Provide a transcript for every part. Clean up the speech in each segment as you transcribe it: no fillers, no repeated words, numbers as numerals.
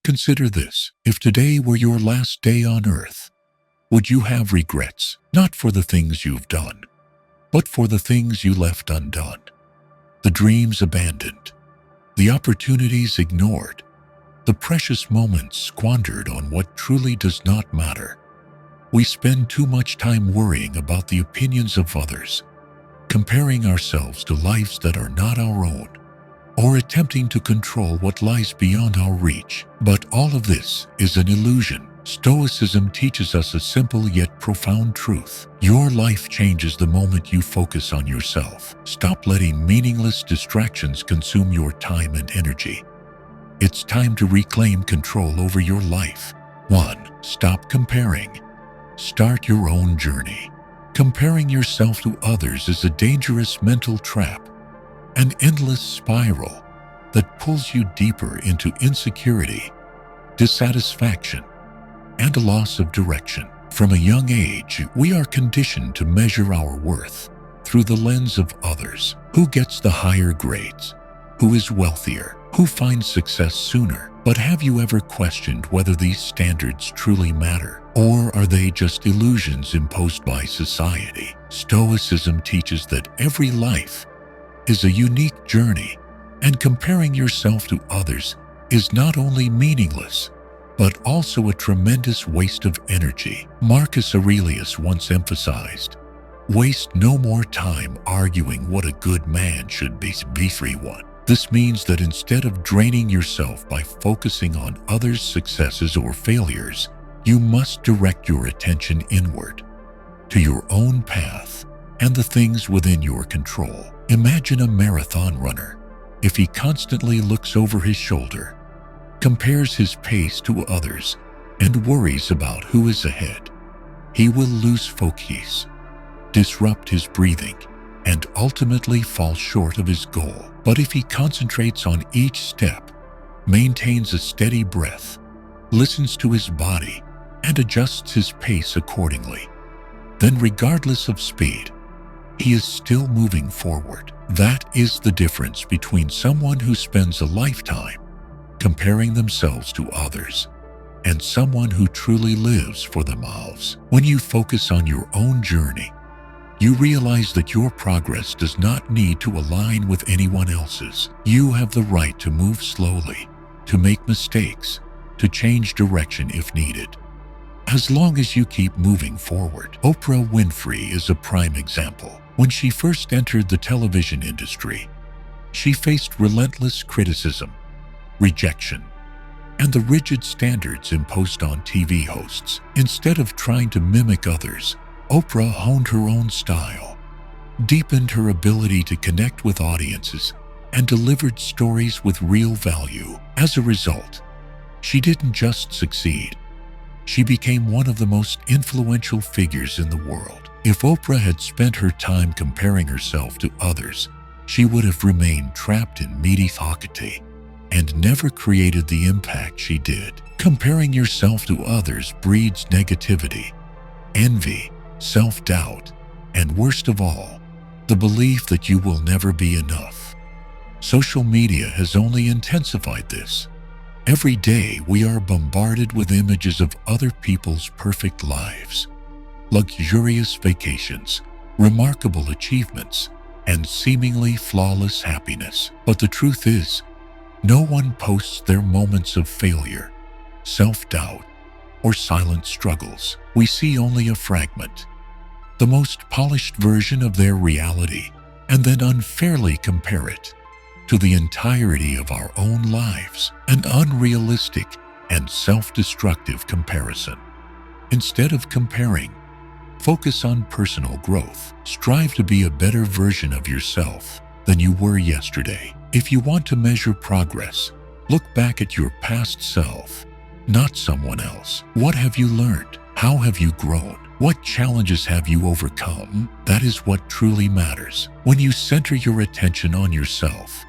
Consider this. If today were your last day on earth, would you have regrets, not for the things you've done, but for the things you left undone, the dreams abandoned, the opportunities ignored, the precious moments squandered on what truly does not matter? We spend too much time worrying about the opinions of others, comparing ourselves to lives that are not our own, or attempting to control what lies beyond our reach. But all of this is an illusion. Stoicism teaches us a simple yet profound truth. Your life changes the moment you focus on yourself. Stop letting meaningless distractions consume your time and energy. It's time to reclaim control over your life. 1. Stop comparing. Start your own journey. Comparing yourself to others is a dangerous mental trap, an endless spiral that pulls you deeper into insecurity, dissatisfaction, and a loss of direction. From a young age, we are conditioned to measure our worth through the lens of others. Who gets the higher grades? Who is wealthier? Who finds success sooner? But have you ever questioned whether these standards truly matter, or are they just illusions imposed by society? Stoicism teaches that every life is a unique journey, and comparing yourself to others is not only meaningless, but also a tremendous waste of energy. Marcus Aurelius once emphasized, "Waste no more time arguing what a good man should be." 1. This means that instead of draining yourself by focusing on others' successes or failures, you must direct your attention inward, to your own path and the things within your control. Imagine a marathon runner. If he constantly looks over his shoulder, compares his pace to others, and worries about who is ahead, he will lose focus, disrupt his breathing, and ultimately fall short of his goal. But if he concentrates on each step, maintains a steady breath, listens to his body, and adjusts his pace accordingly, then regardless of speed, he is still moving forward. That is the difference between someone who spends a lifetime comparing themselves to others and someone who truly lives for themselves. When you focus on your own journey, you realize that your progress does not need to align with anyone else's. You have the right to move slowly, to make mistakes, to change direction if needed, as long as you keep moving forward. Oprah Winfrey is a prime example. When she first entered the television industry, she faced relentless criticism, rejection, and the rigid standards imposed on TV hosts. Instead of trying to mimic others, Oprah honed her own style, deepened her ability to connect with audiences, and delivered stories with real value. As a result, she didn't just succeed. She became one of the most influential figures in the world. If Oprah had spent her time comparing herself to others, she would have remained trapped in mediocrity and never created the impact she did. Comparing yourself to others breeds negativity, envy, self-doubt, and worst of all, the belief that you will never be enough. Social media has only intensified this. Every day we are bombarded with images of other people's perfect lives, luxurious vacations, remarkable achievements, and seemingly flawless happiness. But the truth is, no one posts their moments of failure, self-doubt, or silent struggles. We see only a fragment, the most polished version of their reality, and then unfairly compare it to the entirety of our own lives, an unrealistic and self-destructive comparison. Instead of comparing, focus on personal growth. Strive to be a better version of yourself than you were yesterday. If you want to measure progress, look back at your past self, not someone else. What have you learned? How have you grown? What challenges have you overcome? That is what truly matters. When you center your attention on yourself,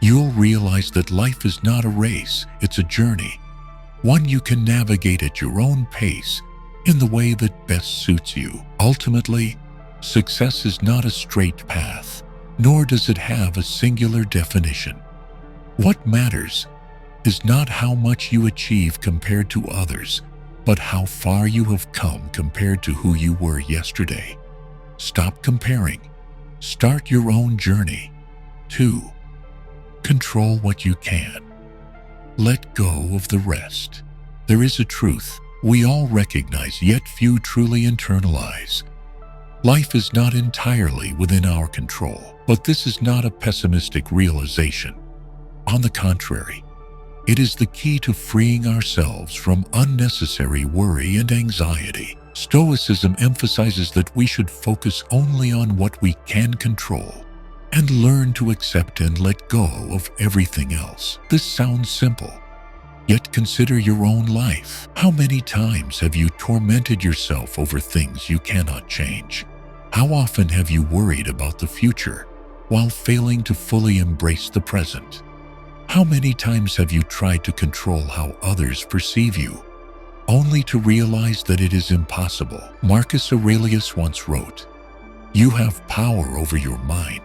you'll realize that life is not a race, it's a journey, one you can navigate at your own pace in the way that best suits you. Ultimately, success is not a straight path, nor does it have a singular definition. What matters is not how much you achieve compared to others, but how far you have come compared to who you were yesterday. Stop comparing. Start your own journey. 2. Control what you can. Let go of the rest. There is a truth we all recognize, yet few truly internalize. Life is not entirely within our control, but this is not a pessimistic realization. On the contrary, it is the key to freeing ourselves from unnecessary worry and anxiety. Stoicism emphasizes that we should focus only on what we can control and learn to accept and let go of everything else. This sounds simple, yet consider your own life. How many times have you tormented yourself over things you cannot change? How often have you worried about the future while failing to fully embrace the present? How many times have you tried to control how others perceive you, only to realize that it is impossible? Marcus Aurelius once wrote, "You have power over your mind,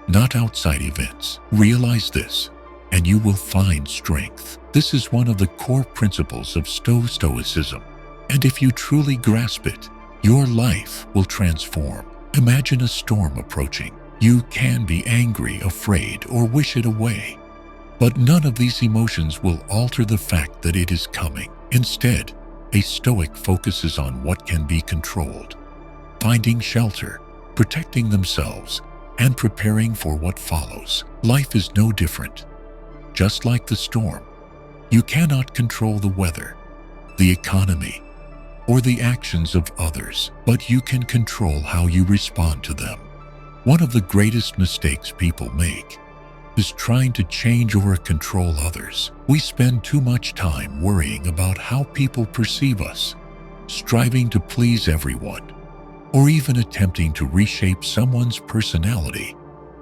not outside events. Realize this, and you will find strength." This is one of the core principles of Stoicism, and if you truly grasp it, your life will transform. Imagine a storm approaching. You can be angry, afraid, or wish it away, but none of these emotions will alter the fact that it is coming. Instead, a Stoic focuses on what can be controlled, finding shelter, protecting themselves, and preparing for what follows. Life is no different. Just like the storm, you cannot control the weather, the economy, or the actions of others, but you can control how you respond to them. One of the greatest mistakes people make is trying to change or control others. We spend too much time worrying about how people perceive us, striving to please everyone, or even attempting to reshape someone's personality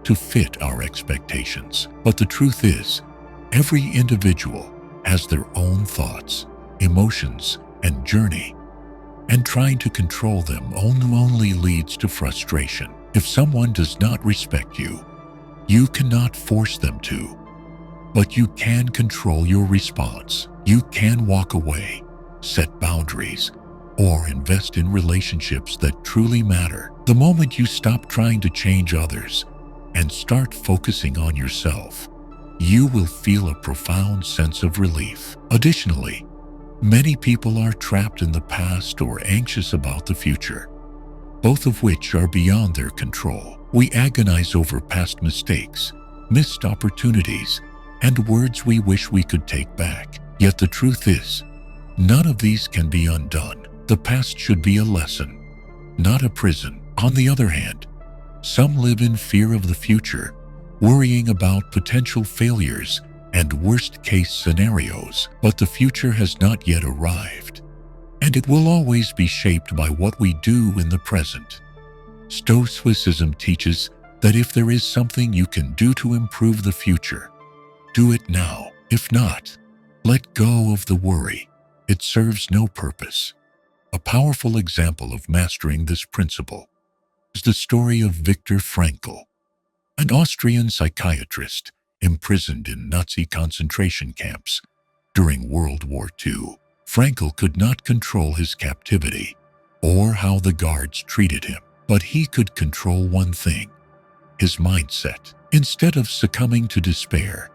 to fit our expectations. But the truth is, every individual has their own thoughts, emotions, and journey, and trying to control them only leads to frustration. If someone does not respect you, you cannot force them to, but you can control your response. You can walk away, set boundaries, or invest in relationships that truly matter. The moment you stop trying to change others and start focusing on yourself, you will feel a profound sense of relief. Additionally, many people are trapped in the past or anxious about the future, both of which are beyond their control. We agonize over past mistakes, missed opportunities, and words we wish we could take back. Yet the truth is, none of these can be undone. The past should be a lesson, not a prison. On the other hand, some live in fear of the future, worrying about potential failures and worst-case scenarios. But the future has not yet arrived, and it will always be shaped by what we do in the present. Stoicism teaches that if there is something you can do to improve the future, do it now. If not, let go of the worry. It serves no purpose. A powerful example of mastering this principle is the story of Viktor Frankl, an Austrian psychiatrist imprisoned in Nazi concentration camps during World War II. Frankl could not control his captivity or how the guards treated him, but he could control one thing: his mindset. Instead of succumbing to despair,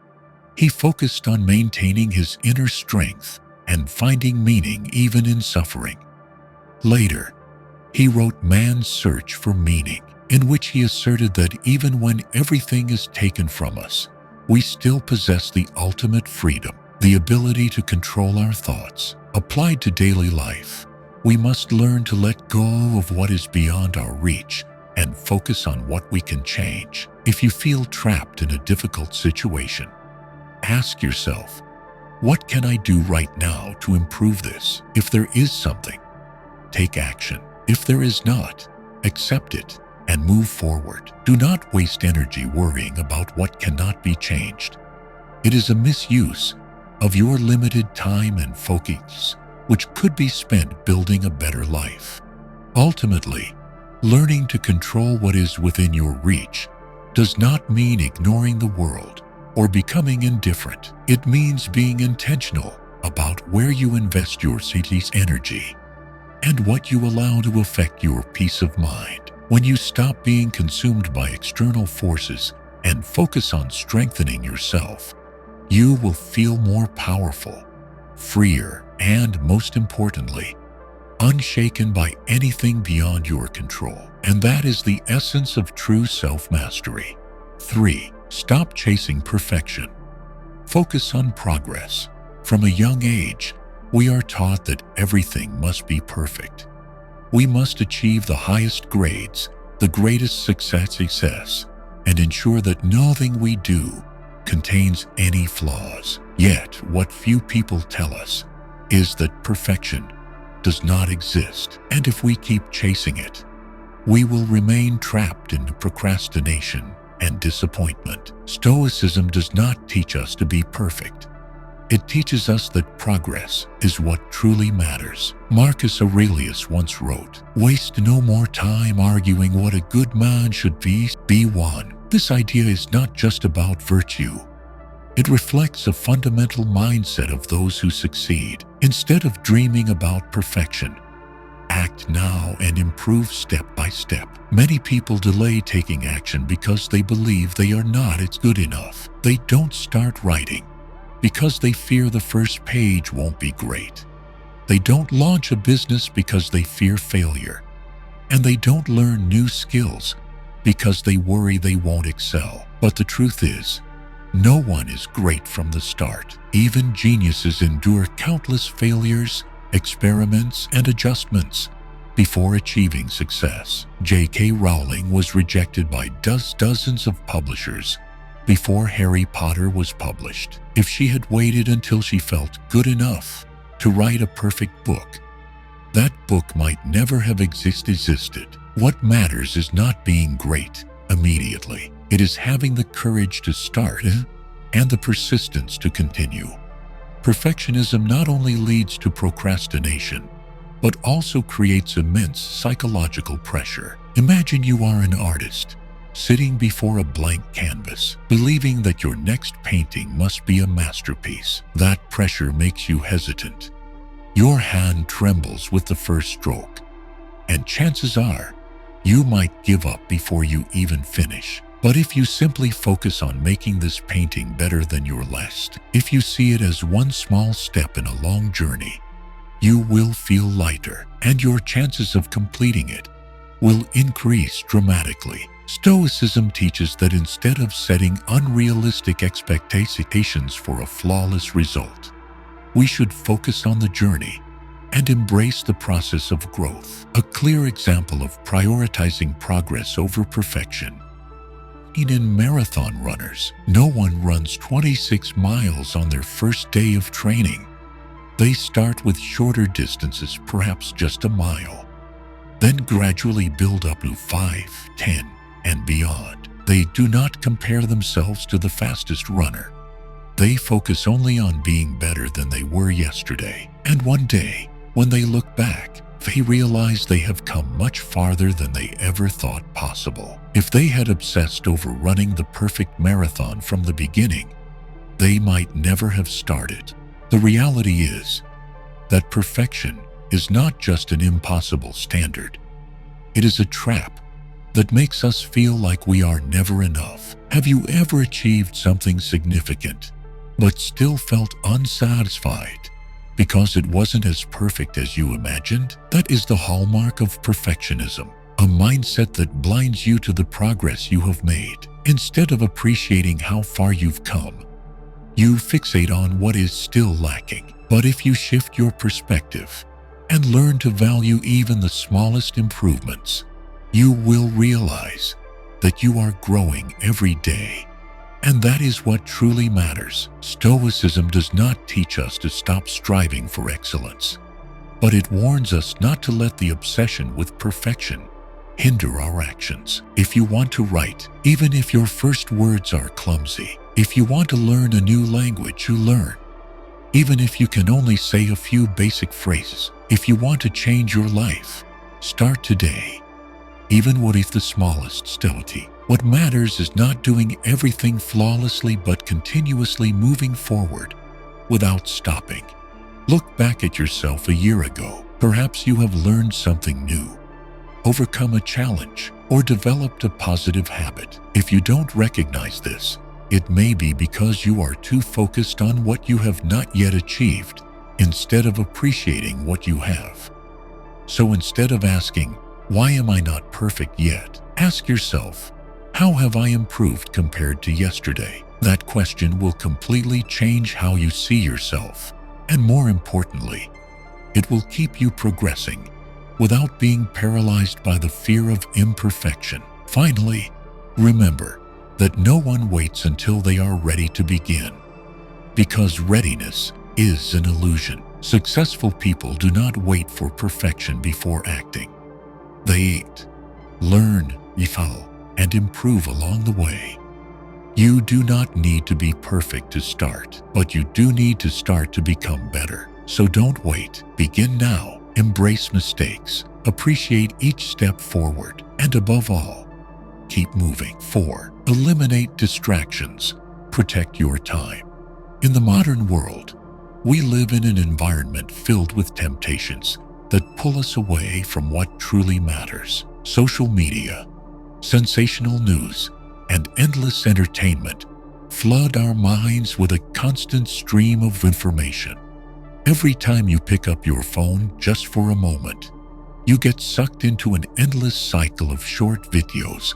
he focused on maintaining his inner strength and finding meaning even in suffering. Later, he wrote Man's Search for Meaning, in which he asserted that even when everything is taken from us, we still possess the ultimate freedom, the ability to control our thoughts. Applied to daily life, we must learn to let go of what is beyond our reach and focus on what we can change. If you feel trapped in a difficult situation, ask yourself, what can I do right now to improve this? If there is something, take action. If there is not, accept it and move forward. Do not waste energy worrying about what cannot be changed. It is a misuse of your limited time and focus, which could be spent building a better life. Ultimately, learning to control what is within your reach does not mean ignoring the world, or becoming indifferent. It means being intentional about where you invest your city's energy and what you allow to affect your peace of mind. When you stop being consumed by external forces and focus on strengthening yourself, you will feel more powerful, freer, and most importantly, unshaken by anything beyond your control. And that is the essence of true self-mastery. 3. Stop chasing perfection. Focus on progress. From a young age, we are taught that everything must be perfect. We must achieve the highest grades, the greatest success, and ensure that nothing we do contains any flaws. Yet, what few people tell us is that perfection does not exist, and if we keep chasing it, we will remain trapped in procrastination and disappointment. Stoicism does not teach us to be perfect. It teaches us that progress is what truly matters. Marcus Aurelius once wrote, "Waste no more time arguing what a good man should be one." This idea is not just about virtue. It reflects a fundamental mindset of those who succeed. Instead of dreaming about perfection, act now and improve step by step. Many people delay taking action because they believe they are not good enough. They don't start writing because they fear the first page won't be great. They don't launch a business because they fear failure. And they don't learn new skills because they worry they won't excel. But the truth is, no one is great from the start. Even geniuses endure countless failures, experiments, and adjustments before achieving success. J.K. Rowling was rejected by dozens of publishers before Harry Potter was published. If she had waited until she felt good enough to write a perfect book, that book might never have existed. What matters is not being great immediately. It is having the courage to start and the persistence to continue. Perfectionism not only leads to procrastination, but also creates immense psychological pressure. Imagine you are an artist, sitting before a blank canvas, believing that your next painting must be a masterpiece. That pressure makes you hesitant. Your hand trembles with the first stroke, and chances are you might give up before you even finish. But if you simply focus on making this painting better than your last, if you see it as one small step in a long journey, you will feel lighter, and your chances of completing it will increase dramatically. Stoicism teaches that instead of setting unrealistic expectations for a flawless result, we should focus on the journey and embrace the process of growth. A clear example of prioritizing progress over perfection. In marathon runners, no one runs 26 miles on their first day of training. They start with shorter distances, perhaps just a mile, then gradually build up to 5, 10, and beyond. They do not compare themselves to the fastest runner. They focus only on being better than they were yesterday. And one day, when they look back, they realize they have come much farther than they ever thought possible. If they had obsessed over running the perfect marathon from the beginning, they might never have started. The reality is that perfection is not just an impossible standard. It is a trap that makes us feel like we are never enough. Have you ever achieved something significant, but still felt unsatisfied because it wasn't as perfect as you imagined? That is the hallmark of perfectionism, a mindset that blinds you to the progress you have made. Instead of appreciating how far you've come, you fixate on what is still lacking. But if you shift your perspective and learn to value even the smallest improvements, you will realize that you are growing every day. And that is what truly matters. Stoicism does not teach us to stop striving for excellence, but it warns us not to let the obsession with perfection hinder our actions. If you want to write, even if your first words are clumsy, if you want to learn a new language, you learn. Even if you can only say a few basic phrases, if you want to change your life, start today. even what if the smallest stability. What matters is not doing everything flawlessly but continuously moving forward without stopping. Look back at yourself a year ago. Perhaps you have learned something new, overcome a challenge, or developed a positive habit. If you don't recognize this, it may be because you are too focused on what you have not yet achieved instead of appreciating what you have. So instead of asking, "Why am I not perfect yet?" ask yourself, "How have I improved compared to yesterday?" That question will completely change how you see yourself, and more importantly, it will keep you progressing without being paralyzed by the fear of imperfection. Finally, remember that no one waits until they are ready to begin, because readiness is an illusion. Successful people do not wait for perfection before acting. They act, learn, evolve, and improve along the way. You do not need to be perfect to start, but you do need to start to become better. So don't wait. Begin now. Embrace mistakes. Appreciate each step forward. And above all, keep moving. 4. Eliminate distractions. Protect your time. In the modern world, we live in an environment filled with temptations that pull us away from what truly matters. Social media, sensational news, and endless entertainment flood our minds with a constant stream of information. Every time you pick up your phone just for a moment, you get sucked into an endless cycle of short videos,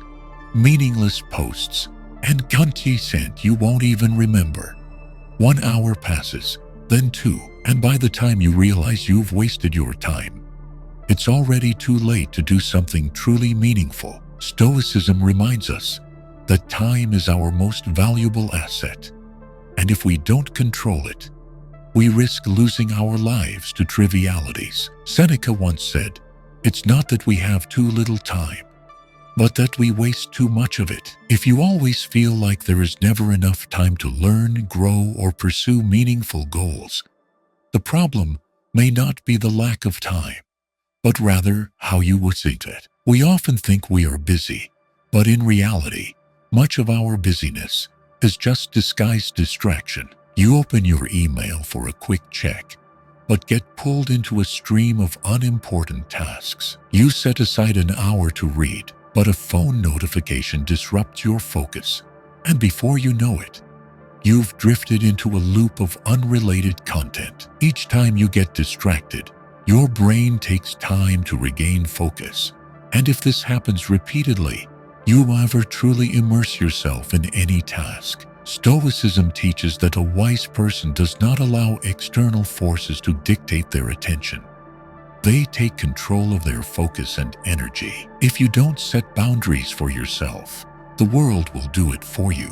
meaningless posts, and content you won't even remember. 1 hour passes, then 2, and by the time you realize you've wasted your time, it's already too late to do something truly meaningful. Stoicism reminds us that time is our most valuable asset, and if we don't control it, we risk losing our lives to trivialities. Seneca once said, "It's not that we have too little time, but that we waste too much of it." If you always feel like there is never enough time to learn, grow, or pursue meaningful goals, the problem may not be the lack of time, but rather how you wasted it. We often think we are busy, but in reality, much of our busyness is just disguised distraction. You open your email for a quick check, but get pulled into a stream of unimportant tasks. You set aside an hour to read, but a phone notification disrupts your focus, and before you know it, you've drifted into a loop of unrelated content. Each time you get distracted, your brain takes time to regain focus, and if this happens repeatedly, you never truly immerse yourself in any task. Stoicism teaches that a wise person does not allow external forces to dictate their attention. They take control of their focus and energy. If you don't set boundaries for yourself, the world will do it for you,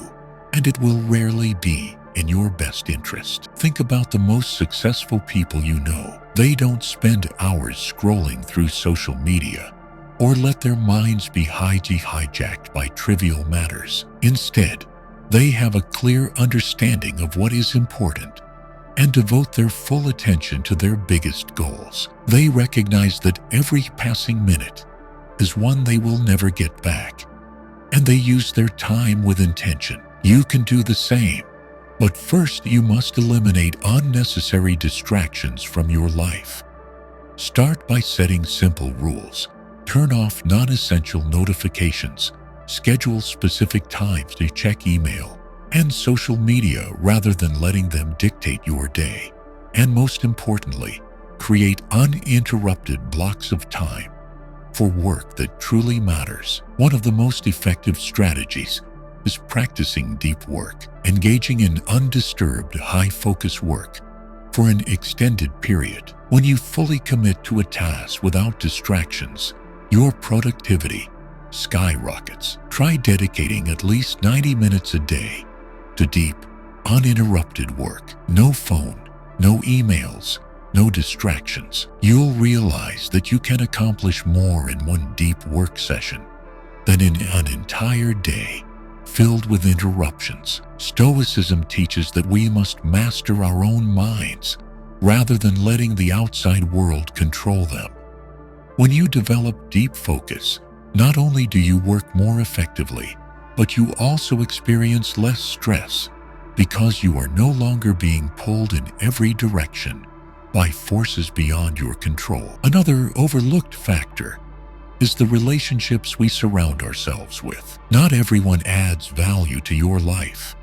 and it will rarely be in your best interest. Think about the most successful people you know. They don't spend hours scrolling through social media or let their minds be hijacked by trivial matters. Instead, they have a clear understanding of what is important and devote their full attention to their biggest goals. They recognize that every passing minute is one they will never get back, and they use their time with intention. You can do the same, but first you must eliminate unnecessary distractions from your life. Start by setting simple rules. Turn off non-essential notifications. Schedule specific times to check email and social media rather than letting them dictate your day. And most importantly, create uninterrupted blocks of time for work that truly matters. One of the most effective strategies is practicing deep work, engaging in undisturbed, high-focus work for an extended period. When you fully commit to a task without distractions, your productivity skyrockets. Try dedicating at least 90 minutes a day to deep, uninterrupted work. No phone, no emails, no distractions. You'll realize that you can accomplish more in one deep work session than in an entire day filled with interruptions. Stoicism teaches that we must master our own minds rather than letting the outside world control them. When you develop deep focus, Not only do you work more effectively, but you also experience less stress because you are no longer being pulled in every direction by forces beyond your control. Another overlooked factor is the relationships we surround ourselves with. Not everyone adds value to your life.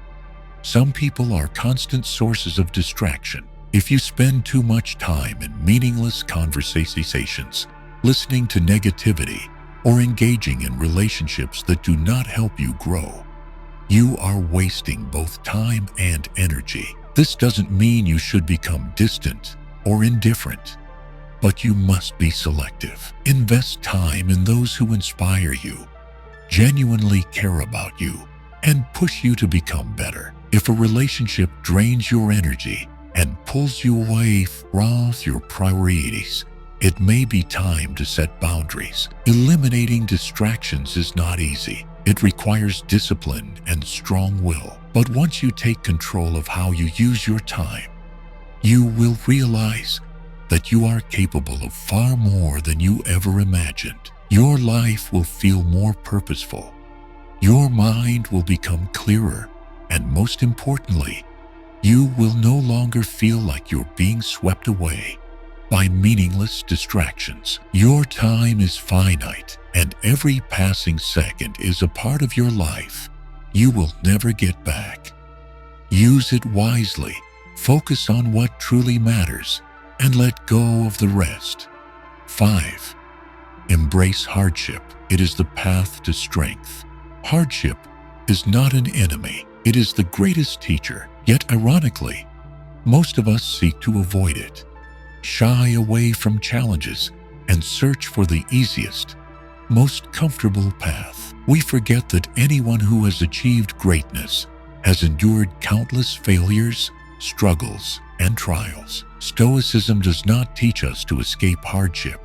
Some people are constant sources of distraction. If you spend too much time in meaningless conversations, listening to negativity, or engaging in relationships that do not help you grow, you are wasting both time and energy. This doesn't mean you should become distant or indifferent, but you must be selective. Invest time in those who inspire you, genuinely care about you, and push you to become better. If a relationship drains your energy and pulls you away from your priorities, it may be time to set boundaries. Eliminating distractions is not easy. It requires discipline and strong will. But once you take control of how you use your time, you will realize that you are capable of far more than you ever imagined. Your life will feel more purposeful. Your mind will become clearer, and most importantly, you will no longer feel like you're being swept away by meaningless distractions. Your time is finite, and every passing second is a part of your life you will never get back. Use it wisely, focus on what truly matters, and let go of the rest. 5. Embrace hardship. It is the path to strength. Hardship is not an enemy. It is the greatest teacher. Yet ironically, most of us seek to avoid it, shy away from challenges, and search for the easiest, most comfortable path. We forget that anyone who has achieved greatness has endured countless failures, struggles, and trials. Stoicism does not teach us to escape hardship.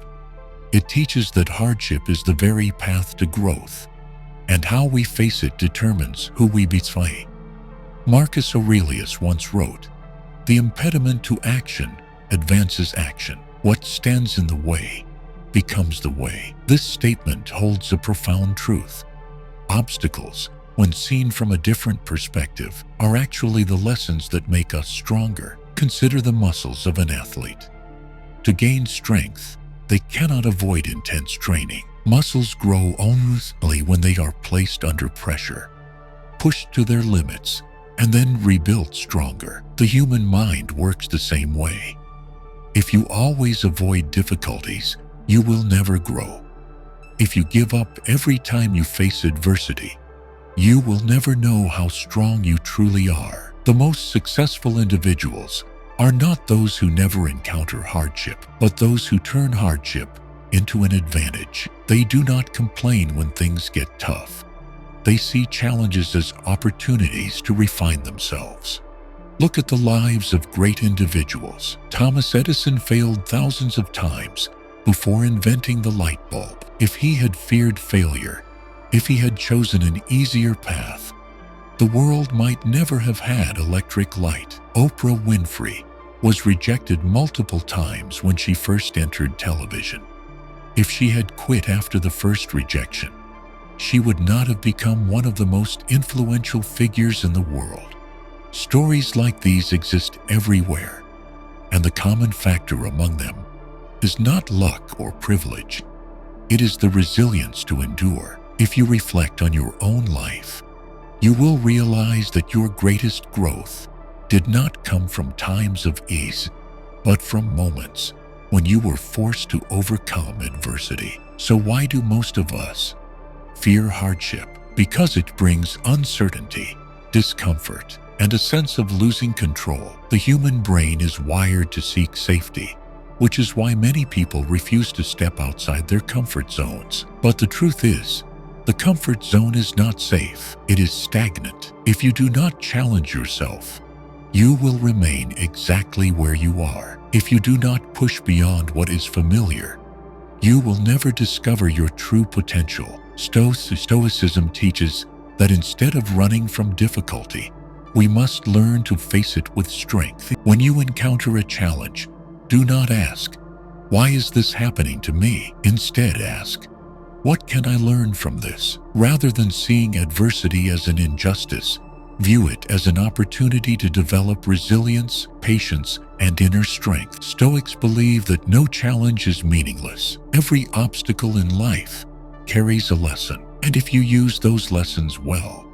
It teaches that hardship is the very path to growth, and how we face it determines who we become. Marcus Aurelius once wrote, "The impediment to action advances action. What stands in the way becomes the way." This statement holds a profound truth. Obstacles, when seen from a different perspective, are actually the lessons that make us stronger. Consider the muscles of an athlete. To gain strength, they cannot avoid intense training. Muscles grow only when they are placed under pressure, pushed to their limits, and then rebuilt stronger. The human mind works the same way. If you always avoid difficulties, you will never grow. If you give up every time you face adversity, you will never know how strong you truly are. The most successful individuals are not those who never encounter hardship, but those who turn hardship into an advantage. They do not complain when things get tough. They see challenges as opportunities to refine themselves. Look at the lives of great individuals. Thomas Edison failed thousands of times before inventing the light bulb. If he had feared failure, if he had chosen an easier path, the world might never have had electric light. Oprah Winfrey was rejected multiple times when she first entered television. If she had quit after the first rejection, she would not have become one of the most influential figures in the world. Stories like these exist everywhere, and the common factor among them is not luck or privilege. It is the resilience to endure. If you reflect on your own life, you will realize that your greatest growth did not come from times of ease, but from moments when you were forced to overcome adversity. So why do most of us fear hardship? Because it brings uncertainty, discomfort, and a sense of losing control. The human brain is wired to seek safety, which is why many people refuse to step outside their comfort zones. But the truth is, the comfort zone is not safe. It is stagnant. If you do not challenge yourself, you will remain exactly where you are. If you do not push beyond what is familiar, you will never discover your true potential. Stoicism teaches that instead of running from difficulty, we must learn to face it with strength. When you encounter a challenge, do not ask, "Why is this happening to me?" Instead ask, What can I learn from this? Rather than seeing adversity as an injustice, view it as an opportunity to develop resilience, patience, and inner strength. Stoics believe that no challenge is meaningless. Every obstacle in life carries a lesson, and if you use those lessons well,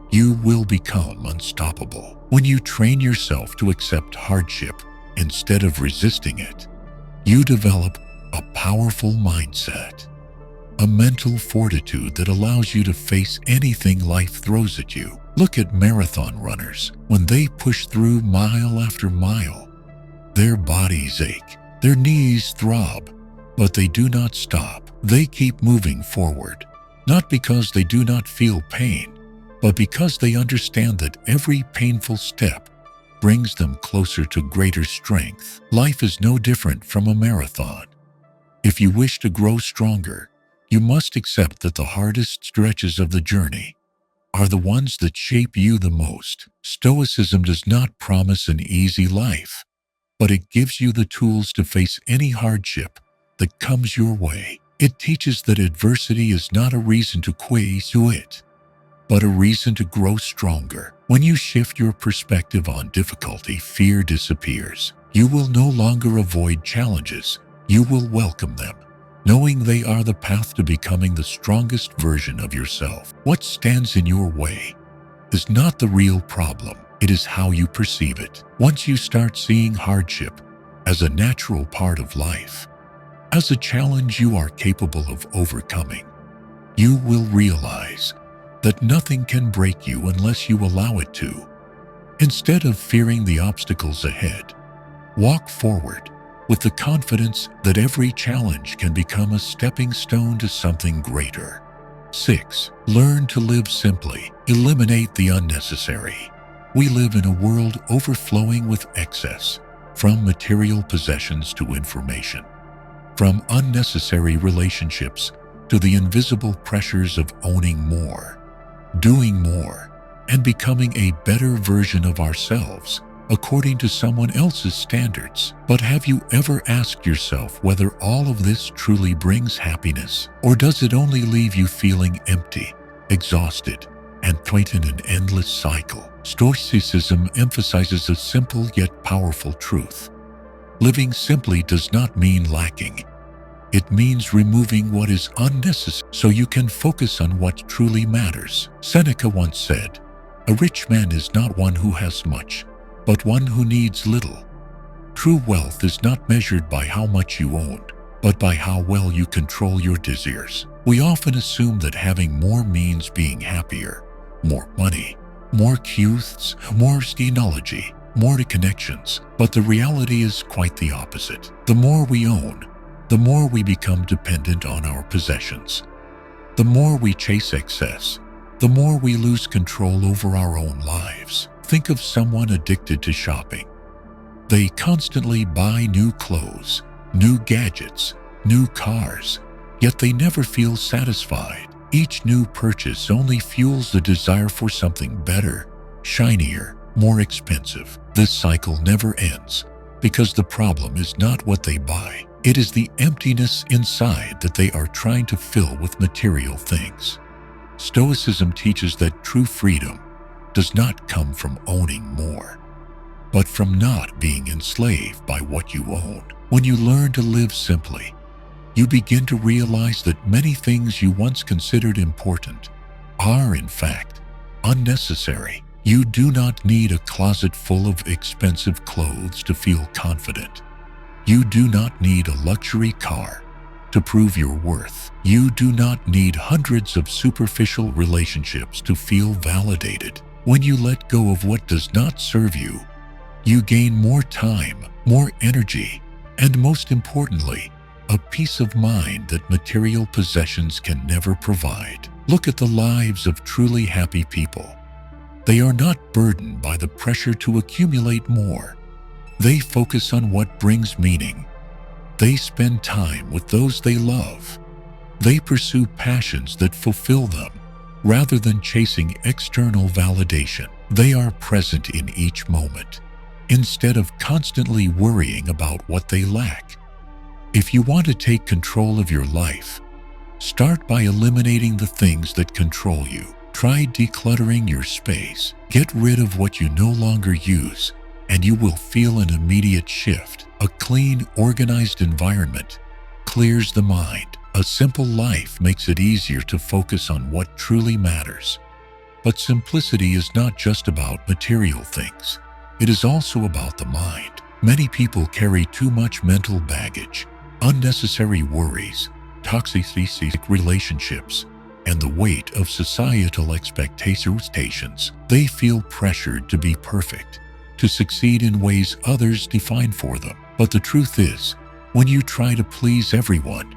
you will become unstoppable. When you train yourself to accept hardship instead of resisting it, you develop a powerful mindset, a mental fortitude that allows you to face anything life throws at you. Look at marathon runners. When they push through mile after mile, their bodies ache, their knees throb, but they do not stop. They keep moving forward, not because they do not feel pain, but because they understand that every painful step brings them closer to greater strength. Life is no different from a marathon. If you wish to grow stronger, you must accept that the hardest stretches of the journey are the ones that shape you the most. Stoicism does not promise an easy life, but it gives you the tools to face any hardship that comes your way. It teaches that adversity is not a reason to quit, but a reason to grow stronger. When you shift your perspective on difficulty, fear disappears. You will no longer avoid challenges. You will welcome them, knowing they are the path to becoming the strongest version of yourself. What stands in your way is not the real problem. It is how you perceive it. Once you start seeing hardship as a natural part of life, as a challenge you are capable of overcoming, you will realize that nothing can break you unless you allow it to. Instead of fearing the obstacles ahead, walk forward with the confidence that every challenge can become a stepping stone to something greater. 6. Learn to live simply. Eliminate the unnecessary. We live in a world overflowing with excess, from material possessions to information, from unnecessary relationships to the invisible pressures of owning more, doing more, and becoming a better version of ourselves according to someone else's standards. But have you ever asked yourself whether all of this truly brings happiness, or does it only leave you feeling empty, exhausted, and trapped in an endless cycle? Stoicism emphasizes a simple yet powerful truth. Living simply does not mean lacking. It means removing what is unnecessary so you can focus on what truly matters. Seneca once said, "A rich man is not one who has much, but one who needs little." True wealth is not measured by how much you own, but by how well you control your desires. We often assume that having more means being happier, more money, more youths, more technology, more connections. But the reality is quite the opposite. The more we own, the more we become dependent on our possessions. The more we chase excess, the more we lose control over our own lives. Think of someone addicted to shopping. They constantly buy new clothes, new gadgets, new cars, yet they never feel satisfied. Each new purchase only fuels the desire for something better, shinier, more expensive. This cycle never ends because the problem is not what they buy. It is the emptiness inside that they are trying to fill with material things. Stoicism teaches that true freedom does not come from owning more, but from not being enslaved by what you own. When you learn to live simply, you begin to realize that many things you once considered important are, in fact, unnecessary. You do not need a closet full of expensive clothes to feel confident. You do not need a luxury car to prove your worth. You do not need hundreds of superficial relationships to feel validated. When you let go of what does not serve you, you gain more time, more energy, and most importantly, a peace of mind that material possessions can never provide. Look at the lives of truly happy people. They are not burdened by the pressure to accumulate more. They focus on what brings meaning. They spend time with those they love. They pursue passions that fulfill them, rather than chasing external validation. They are present in each moment, instead of constantly worrying about what they lack. If you want to take control of your life, Start by eliminating the things that control you. Try decluttering your space. Get rid of what you no longer use, and you will feel an immediate shift. A clean, organized environment clears the mind. A simple life makes it easier to focus on what truly matters. But simplicity is not just about material things. It is also about the mind. Many people carry too much mental baggage, unnecessary worries, toxic relationships, and the weight of societal expectations. They feel pressured to be perfect, to succeed in ways others define for them. But the truth is, when you try to please everyone,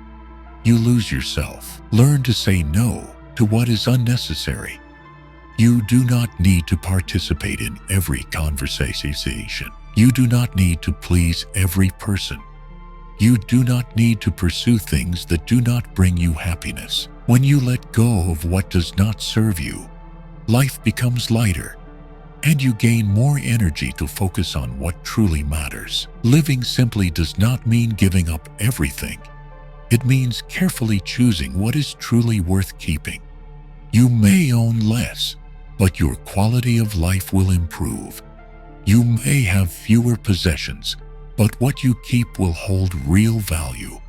you lose yourself. Learn to say no to what is unnecessary. You do not need to participate in every conversation. You do not need to please every person. You do not need to pursue things that do not bring you happiness. When you let go of what does not serve you, life becomes lighter, and you gain more energy to focus on what truly matters. Living simply does not mean giving up everything. It means carefully choosing what is truly worth keeping. You may own less, but your quality of life will improve. You may have fewer possessions, but what you keep will hold real value.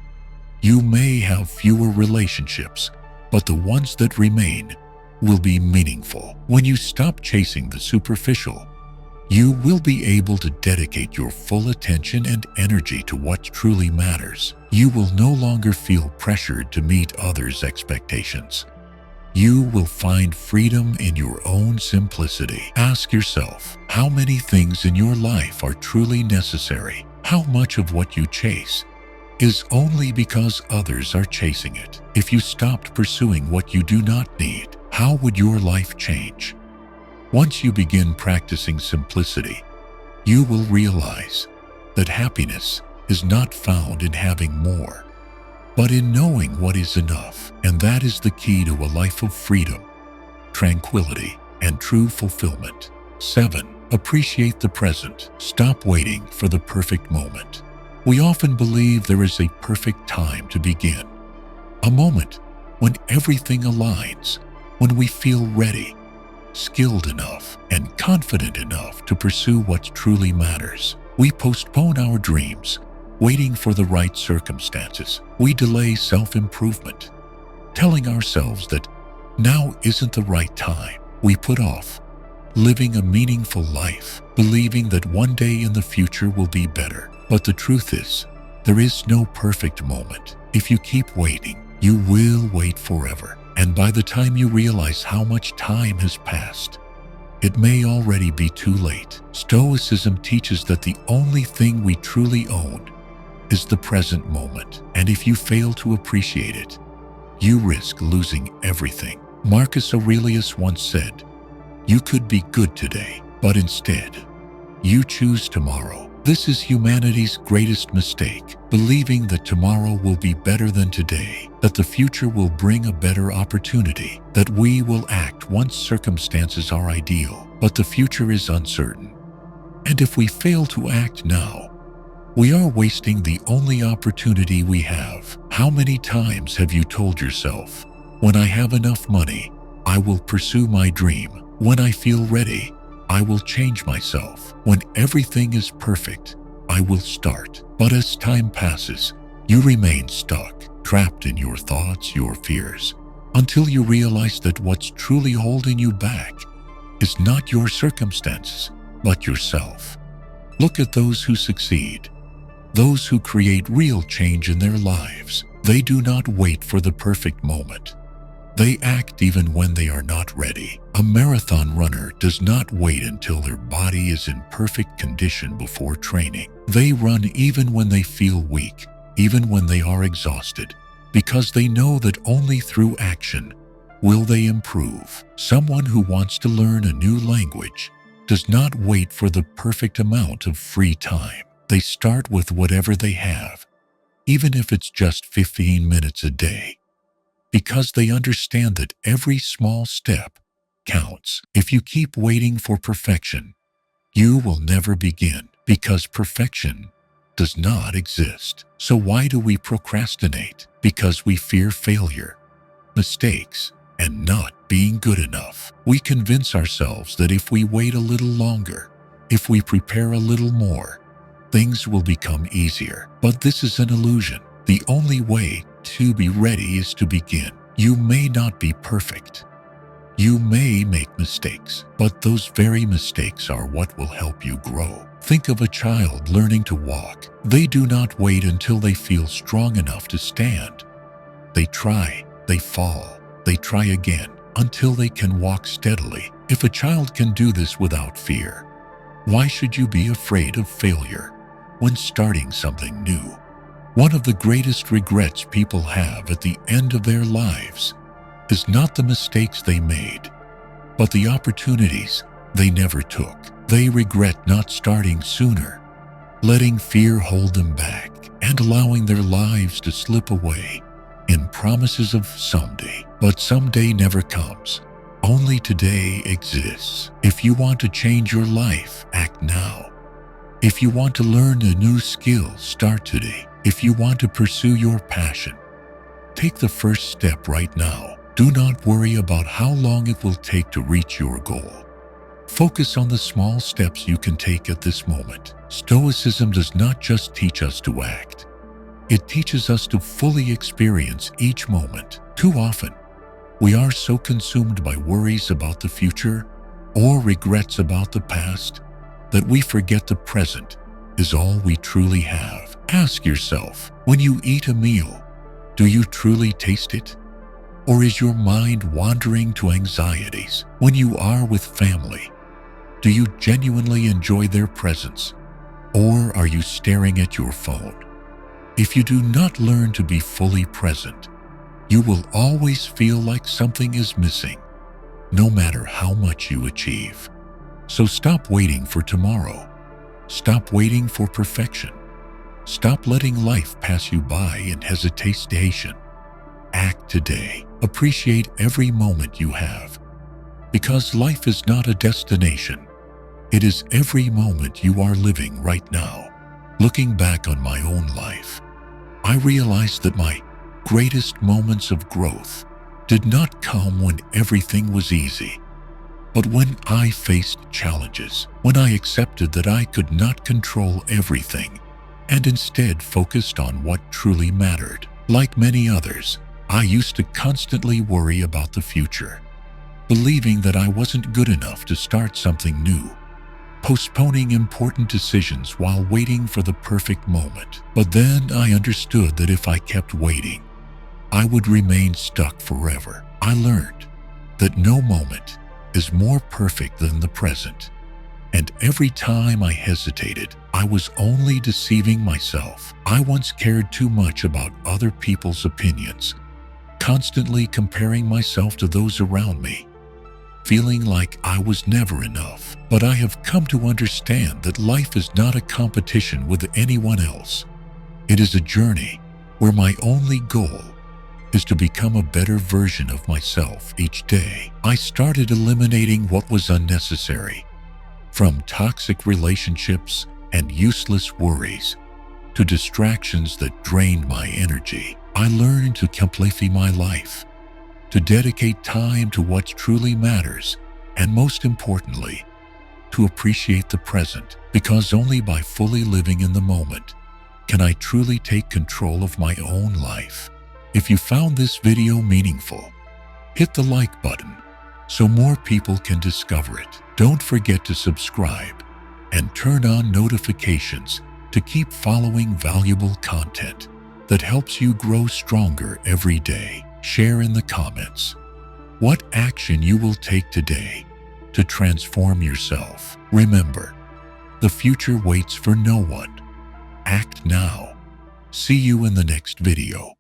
You may have fewer relationships, but the ones that remain will be meaningful. When you stop chasing the superficial, you will be able to dedicate your full attention and energy to what truly matters. You will no longer feel pressured to meet others' expectations. You will find freedom in your own simplicity. Ask yourself, how many things in your life are truly necessary? How much of what you chase is only because others are chasing it? If you stopped pursuing what you do not need, how would your life change? Once you begin practicing simplicity, you will realize that happiness is not found in having more, but in knowing what is enough. And that is the key to a life of freedom, tranquility, and true fulfillment. 7. Appreciate the present. Stop waiting for the perfect moment. We often believe there is a perfect time to begin, a moment when everything aligns, when we feel ready, skilled enough, and confident enough to pursue what truly matters. We postpone our dreams, waiting for the right circumstances. We delay self-improvement, telling ourselves that now isn't the right time. We put off living a meaningful life, believing that one day in the future will be better. But the truth is, there is no perfect moment. If you keep waiting, you will wait forever. And by the time you realize how much time has passed, it may already be too late. Stoicism teaches that the only thing we truly own is the present moment. And if you fail to appreciate it, you risk losing everything. Marcus Aurelius once said, "You could be good today, but instead, you choose tomorrow." This is humanity's greatest mistake, believing that tomorrow will be better than today, that the future will bring a better opportunity, that we will act once circumstances are ideal, but the future is uncertain. And if we fail to act now, we are wasting the only opportunity we have. How many times have you told yourself, "When I have enough money, I will pursue my dream. When I feel ready, I will change myself. When everything is perfect, I will start." But as time passes, you remain stuck, trapped in your thoughts, your fears, until you realize that what's truly holding you back is not your circumstances, but yourself. Look at those who succeed, those who create real change in their lives. They do not wait for the perfect moment. They act even when they are not ready. A marathon runner does not wait until their body is in perfect condition before training. They run even when they feel weak, even when they are exhausted, because they know that only through action will they improve. Someone who wants to learn a new language does not wait for the perfect amount of free time. They start with whatever they have, even if it's just 15 minutes a day, because they understand that every small step counts. If you keep waiting for perfection, you will never begin, because perfection does not exist. So why do we procrastinate? Because we fear failure. mistakes, and not being good enough. We convince ourselves that if we wait a little longer, if we prepare a little more, things will become easier. But this is an illusion. The only way to be ready is to begin. You may not be perfect. You may make mistakes, but those very mistakes are what will help you grow. Think of a child learning to walk. They do not wait until they feel strong enough to stand. They try, they fall, they try again until they can walk steadily. If a child can do this without fear, why should you be afraid of failure when starting something new? One of the greatest regrets people have at the end of their lives is not the mistakes they made, but the opportunities they never took. They regret not starting sooner, letting fear hold them back, and allowing their lives to slip away in promises of someday. But someday never comes. Only today exists. If you want to change your life, act now. If you want to learn a new skill, start today. If you want to pursue your passion, take the first step right now. Do not worry about how long it will take to reach your goal. Focus on the small steps you can take at this moment. Stoicism does not just teach us to act. It teaches us to fully experience each moment. Too often, we are so consumed by worries about the future or regrets about the past that we forget the present is all we truly have. Ask yourself, when you eat a meal, do you truly taste it? Or is your mind wandering to anxieties? When you are with family, do you genuinely enjoy their presence? Or are you staring at your phone? If you do not learn to be fully present, you will always feel like something is missing, no matter how much you achieve. So stop waiting for tomorrow. Stop waiting for perfection. Stop letting life pass you by in hesitation. Act today. Appreciate every moment you have, because life is not a destination. It is every moment you are living right now. Looking back on my own life, I realized that my greatest moments of growth did not come when everything was easy, but when I faced challenges, when I accepted that I could not control everything and instead focused on what truly mattered. Like many others, I used to constantly worry about the future, believing that I wasn't good enough to start something new, postponing important decisions while waiting for the perfect moment. But then I understood that if I kept waiting, I would remain stuck forever. I learned that no moment is more perfect than the present, and every time I hesitated, I was only deceiving myself. I once cared too much about other people's opinions, constantly comparing myself to those around me, feeling like I was never enough. But I have come to understand that life is not a competition with anyone else. It is a journey where my only goal is to become a better version of myself each day. I started eliminating what was unnecessary, from toxic relationships and useless worries to distractions that drained my energy. I learned to simplify my life, to dedicate time to what truly matters, and most importantly, to appreciate the present, because only by fully living in the moment can I truly take control of my own life. If you found this video meaningful, hit the like button so more people can discover it. Don't forget to subscribe and turn on notifications to keep following valuable content that helps you grow stronger every day. Share in the comments what action you will take today to transform yourself. Remember, the future waits for no one. Act now. See you in the next video.